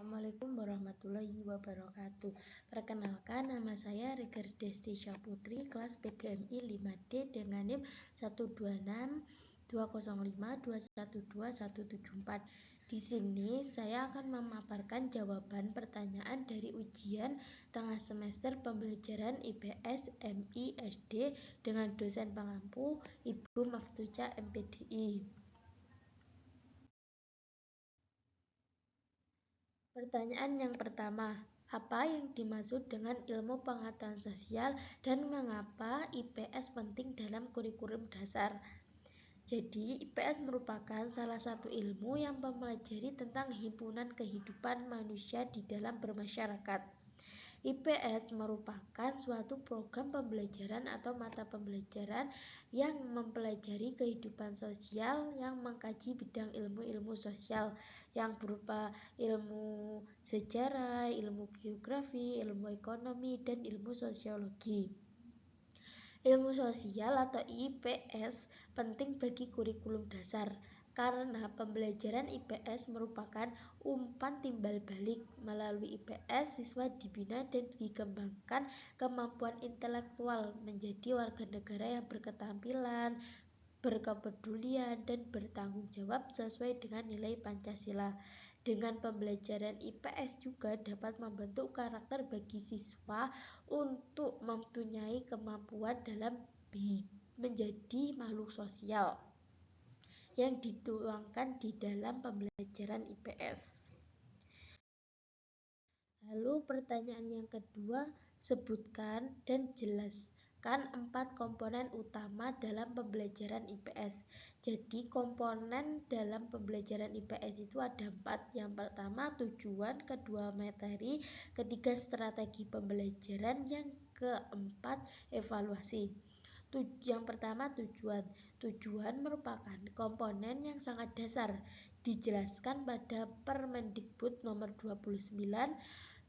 Assalamualaikum warahmatullahi wabarakatuh. Perkenalkan, nama saya Reger Destisha Putri, kelas PGMI 5D dengan NIM 12620521214. Di sini saya akan memaparkan jawaban pertanyaan dari ujian tengah semester pembelajaran IPS MI SD dengan dosen pengampu Ibu Maftuca MPDI. Pertanyaan yang pertama, apa yang dimaksud dengan ilmu pengetahuan sosial dan mengapa IPS penting dalam kurikulum dasar? Jadi, IPS merupakan salah satu ilmu yang mempelajari tentang himpunan kehidupan manusia di dalam bermasyarakat. IPS merupakan suatu program pembelajaran atau mata pembelajaran yang mempelajari kehidupan sosial yang mengkaji bidang ilmu-ilmu sosial yang berupa ilmu sejarah, ilmu geografi, ilmu ekonomi, dan ilmu sosiologi. Ilmu sosial atau IPS penting bagi kurikulum dasar karena pembelajaran IPS merupakan umpan timbal balik. Melalui IPS, siswa dibina dan dikembangkan kemampuan intelektual menjadi warga negara yang berketerampilan, berkepedulian, dan bertanggung jawab sesuai dengan nilai Pancasila. Dengan pembelajaran IPS juga dapat membentuk karakter bagi siswa untuk mempunyai kemampuan dalam menjadi makhluk sosial yang dituangkan di dalam pembelajaran IPS. Lalu pertanyaan yang kedua, sebutkan dan jelaskan 4 komponen utama dalam pembelajaran IPS. Jadi komponen dalam pembelajaran IPS itu ada 4. Yang pertama tujuan, kedua materi, ketiga strategi pembelajaran, yang keempat evaluasi. Yang pertama tujuan. Tujuan merupakan komponen yang sangat dasar, dijelaskan pada Permendikbud nomor 29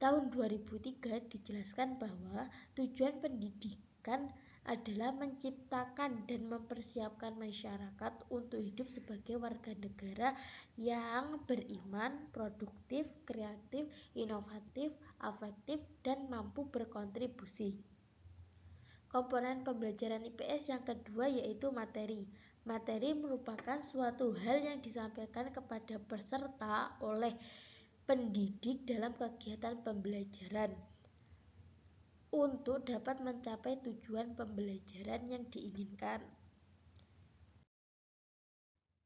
tahun 2003. Dijelaskan bahwa tujuan pendidikan adalah menciptakan dan mempersiapkan masyarakat untuk hidup sebagai warga negara yang beriman, produktif, kreatif, inovatif, afektif, dan mampu berkontribusi. Komponen pembelajaran IPS yang kedua yaitu materi. Materi merupakan suatu hal yang disampaikan kepada peserta oleh pendidik dalam kegiatan pembelajaran untuk dapat mencapai tujuan pembelajaran yang diinginkan.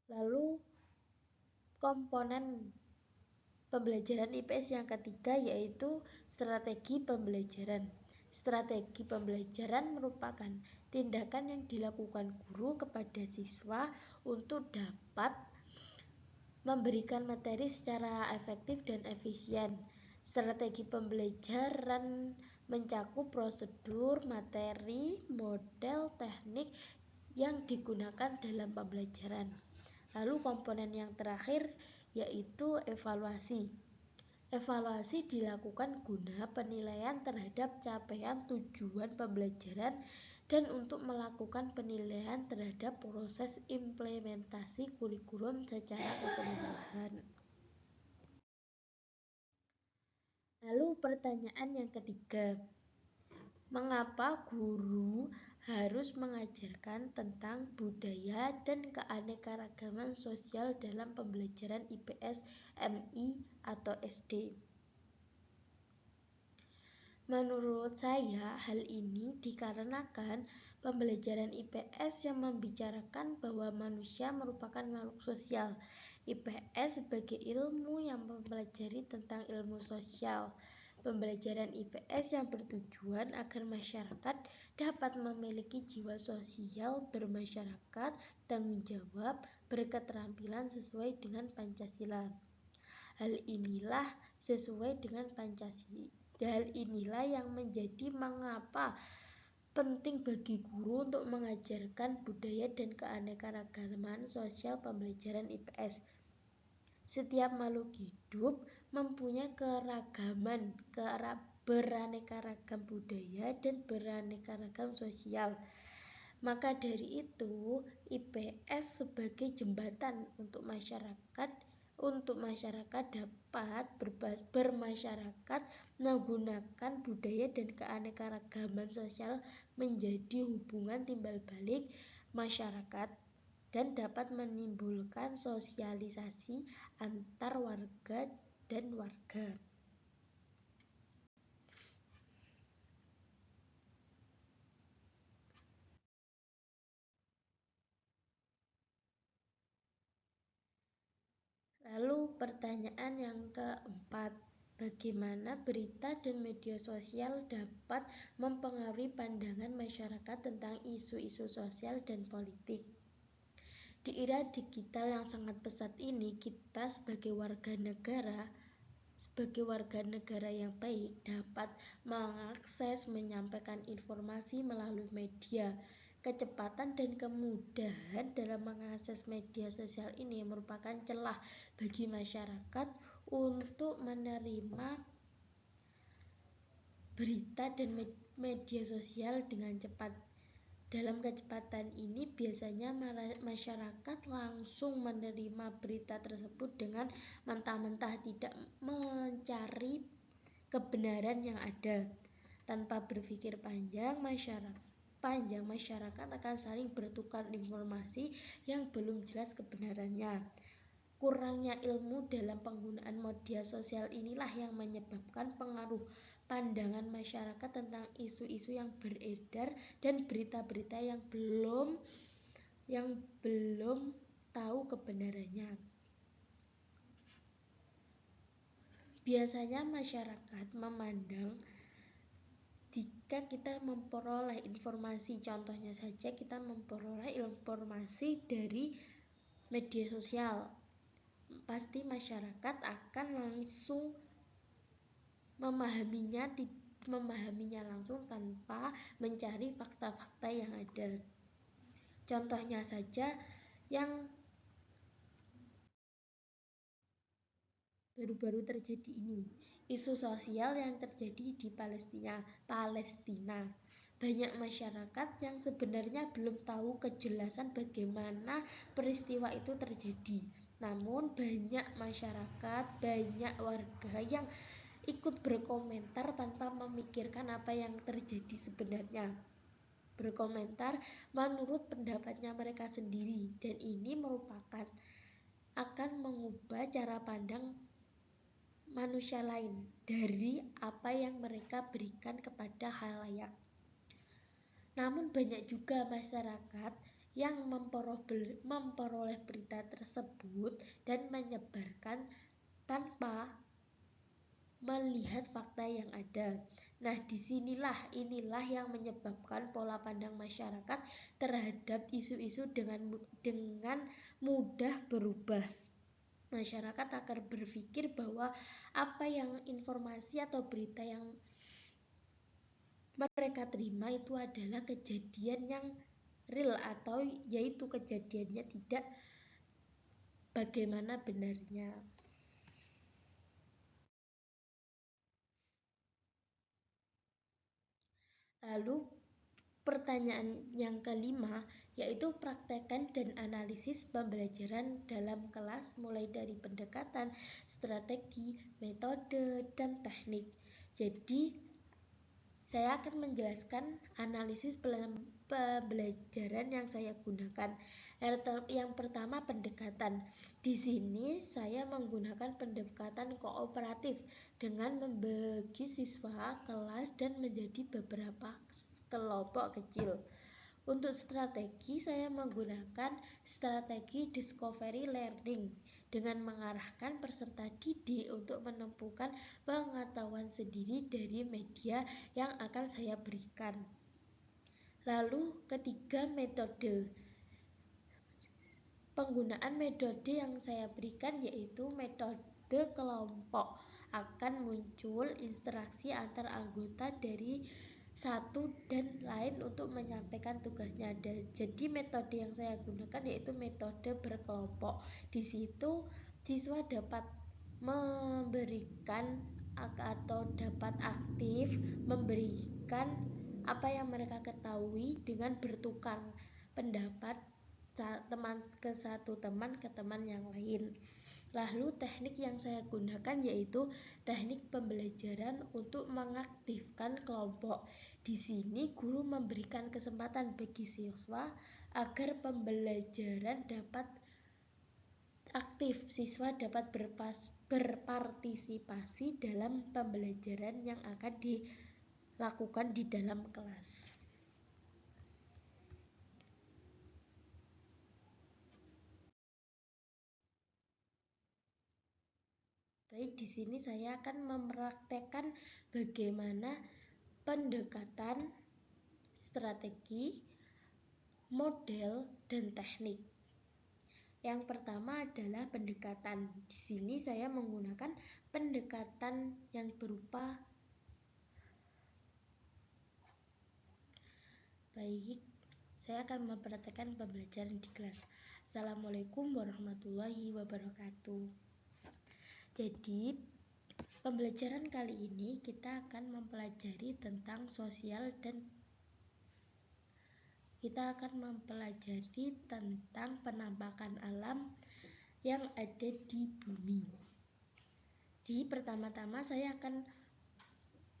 Lalu komponen pembelajaran IPS yang ketiga yaitu strategi pembelajaran. Strategi pembelajaran merupakan tindakan yang dilakukan guru kepada siswa untuk dapat memberikan materi secara efektif dan efisien. Strategi pembelajaran mencakup prosedur, materi, model, teknik yang digunakan dalam pembelajaran. Lalu komponen yang terakhir yaitu evaluasi. Evaluasi dilakukan guna penilaian terhadap capaian tujuan pembelajaran dan untuk melakukan penilaian terhadap proses implementasi kurikulum secara keseluruhan. Lalu pertanyaan yang ketiga, mengapa guru harus mengajarkan tentang budaya dan keanekaragaman sosial dalam pembelajaran IPS MI atau SD? Menurut saya, hal ini dikarenakan pembelajaran IPS yang membicarakan bahwa manusia merupakan makhluk sosial. IPS sebagai ilmu yang mempelajari tentang ilmu sosial. Pembelajaran IPS yang bertujuan agar masyarakat dapat memiliki jiwa sosial bermasyarakat, tanggung jawab, berketerampilan sesuai dengan Pancasila. Hal inilah yang menjadi mengapa penting bagi guru untuk mengajarkan budaya dan keanekaragaman sosial pembelajaran IPS. Setiap makhluk hidup mempunyai beraneka ragam budaya dan beraneka ragam sosial. Maka dari itu, IPS sebagai jembatan untuk masyarakat untuk masyarakat dapat bermasyarakat menggunakan budaya dan keanekaragaman sosial menjadi hubungan timbal balik masyarakat dan dapat menimbulkan sosialisasi antar warga dan warga. Lalu pertanyaan yang keempat, bagaimana berita dan media sosial dapat mempengaruhi pandangan masyarakat tentang isu-isu sosial dan politik? Di era digital yang sangat pesat ini, kita sebagai warga negara yang baik dapat mengakses, menyampaikan informasi melalui media. Kecepatan dan kemudahan dalam mengakses media sosial ini merupakan celah bagi masyarakat untuk menerima berita dan media sosial dengan cepat. Dalam kecepatan ini biasanya masyarakat langsung menerima berita tersebut dengan mentah-mentah, tidak mencari kebenaran yang ada. Tanpa berpikir masyarakat akan saling bertukar informasi yang belum jelas kebenarannya. Kurangnya ilmu dalam penggunaan media sosial inilah yang menyebabkan pengaruh pandangan masyarakat tentang isu-isu yang beredar dan berita-berita yang belum tahu kebenarannya. Biasanya masyarakat memandang jika kita memperoleh informasi, contohnya saja kita memperoleh informasi dari media sosial, pasti masyarakat akan langsung memahaminya langsung tanpa mencari fakta-fakta yang ada. Contohnya saja yang baru-baru terjadi ini, isu sosial yang terjadi di Palestina. Banyak masyarakat yang sebenarnya belum tahu kejelasan bagaimana peristiwa itu terjadi. Namun banyak masyarakat, banyak warga yang ikut berkomentar tanpa memikirkan apa yang terjadi sebenarnya. Berkomentar menurut pendapatnya mereka sendiri, dan ini merupakan akan mengubah cara pandang manusia lain dari apa yang mereka berikan kepada khalayak. Namun banyak juga masyarakat yang memperoleh berita tersebut dan menyebarkan tanpa melihat fakta yang ada. Nah, inilah yang menyebabkan pola pandang masyarakat terhadap isu-isu dengan mudah berubah. Masyarakat akan berpikir bahwa apa yang informasi atau berita yang mereka terima itu adalah kejadian yang real, atau yaitu kejadiannya tidak bagaimana benarnya. Lalu pertanyaan yang kelima, yaitu praktekkan dan analisis pembelajaran dalam kelas mulai dari pendekatan, strategi, metode, dan teknik. Jadi, saya akan menjelaskan analisis pembelajaran yang saya gunakan. Yang pertama, pendekatan. Di sini saya menggunakan pendekatan kooperatif dengan membagi siswa kelas dan menjadi beberapa kelompok kecil. Untuk strategi, saya menggunakan strategi discovery learning dengan mengarahkan peserta didik untuk menemukan pengetahuan sendiri dari media yang akan saya berikan. Lalu ketiga, metode. Penggunaan metode yang saya berikan yaitu metode kelompok. Akan muncul interaksi antar anggota dari satu dan lain untuk menyampaikan tugasnya. Jadi metode yang saya gunakan yaitu metode berkelompok. Di situ siswa dapat memberikan atau dapat aktif memberikan apa yang mereka ketahui dengan bertukar pendapat teman ke teman yang lain. Lalu teknik yang saya gunakan yaitu teknik pembelajaran untuk mengaktifkan kelompok. Di sini guru memberikan kesempatan bagi siswa agar pembelajaran dapat aktif, siswa dapat berpartisipasi dalam pembelajaran yang akan dilakukan di dalam kelas. Baik, di sini saya akan mempraktekkan bagaimana pendekatan, strategi, model, dan teknik. Yang pertama adalah pendekatan. Di sini saya menggunakan pendekatan yang berupa baik, saya akan mempraktekkan pembelajaran di kelas. Assalamualaikum warahmatullahi wabarakatuh. Jadi, pembelajaran kali ini kita akan mempelajari tentang sosial dan kita akan mempelajari tentang penampakan alam yang ada di bumi. Jadi pertama-tama saya akan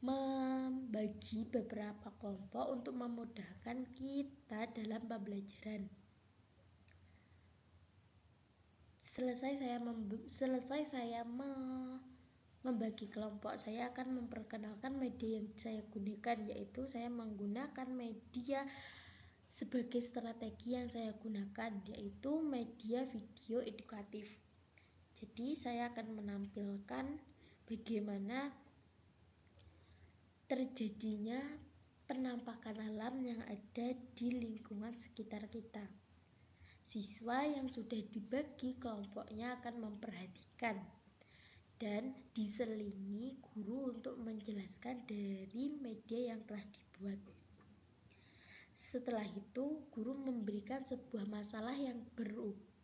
membagi beberapa kelompok untuk memudahkan kita dalam pembelajaran. Selesai saya membagi kelompok, saya akan memperkenalkan media yang saya gunakan, yaitu saya menggunakan media sebagai strategi yang saya gunakan, yaitu media video edukatif. Jadi saya akan menampilkan bagaimana terjadinya penampakan alam yang ada di lingkungan sekitar kita. Siswa yang sudah dibagi kelompoknya akan memperhatikan dan diselingi guru untuk menjelaskan dari media yang telah dibuat. Setelah itu, guru memberikan sebuah masalah yang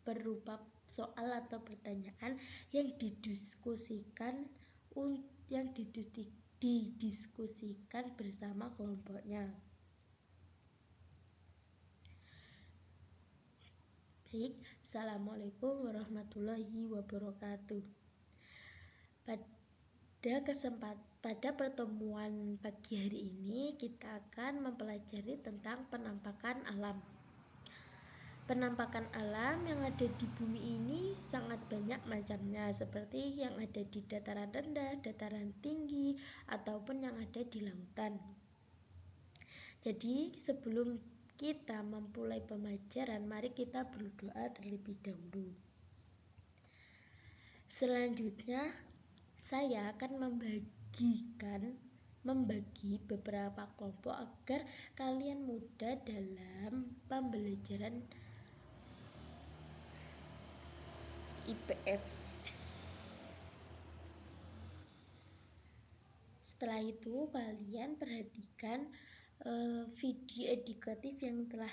berupa soal atau pertanyaan yang didiskusikan bersama kelompoknya. Baik, Assalamualaikum warahmatullahi wabarakatuh. Pada pertemuan pagi hari ini kita akan mempelajari tentang penampakan alam. Penampakan alam yang ada di bumi ini sangat banyak macamnya, seperti yang ada di dataran rendah, dataran tinggi, ataupun yang ada di lautan. Jadi sebelum kita memulai pembelajaran, mari kita berdoa terlebih dahulu. Selanjutnya, saya akan membagi beberapa kelompok agar kalian mudah dalam pembelajaran IPS. Setelah itu, kalian perhatikan video edukatif yang telah